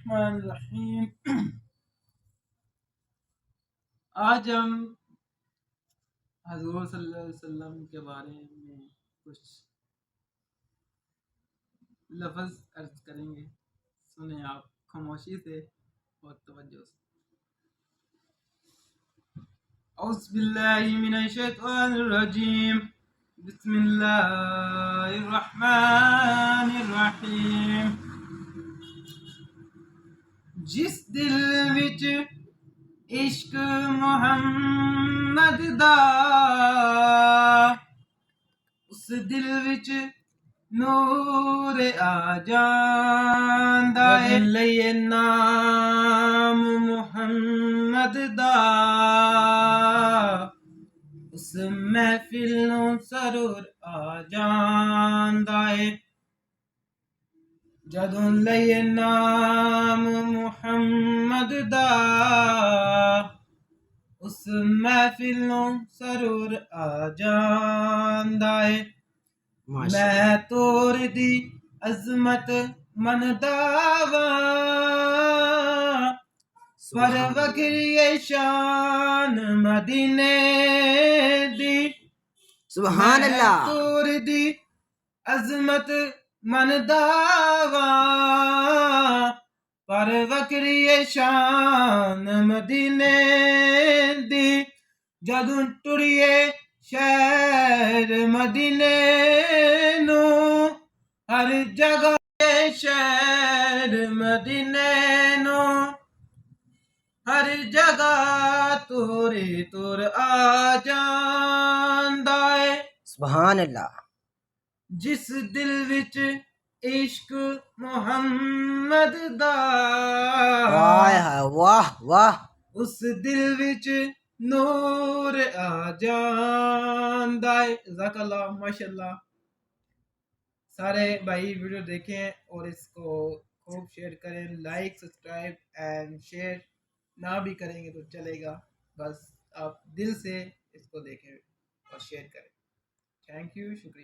बिस्मिल्लाहिर्रहमानिर्रहीम। आज हम हज़ूर सल्लल्लाहु अलैहि वसल्लम के बारे में कुछ लफ्ज़ अर्ज करेंगे। सुने आप खामोशी से और तवज्जो से। औज़ु बिल्लाहि मिनश शैतानिर रजीम। बिस्मिल्लाहिर्रहमानिर्रहीम। जिस दिल विच इश्क मुहम्मद दा, उस दिल विच नूर आ जांदा है। लइए नाम मुहम्मद दा, उस महफिल नूं सरूर आ जांदा है। जदों लइए नाम मुहम्मद दा, उस महफिल नूं सरूर आ जांदा है। मैं तोर दी अज़मत मनदा वां, पर वखरी शान मदीने दी। सुभान अल्लाह। तोर दी अज़मत मनदा वां, पर वखरी शान मदीने दी। जदों टुरिए शहर मदीने नू, हर जगह शहर मदीने नू, हर जगह तोरे तोर आ जांदा है। सुभान अल्लाह। जिस दिल विच इश्क मुहम्मद दा, वाह वाह। उस दिल विच नूर आ जांदा है। ज़ाकल्लाह, माशाल्लाह। सारे भाई वीडियो देखें और इसको खूब शेयर करें। लाइक, सब्सक्राइब एंड शेयर ना भी करेंगे तो चलेगा, बस आप दिल से इसको देखें और शेयर करें। थैंक यू, शुक्रिया।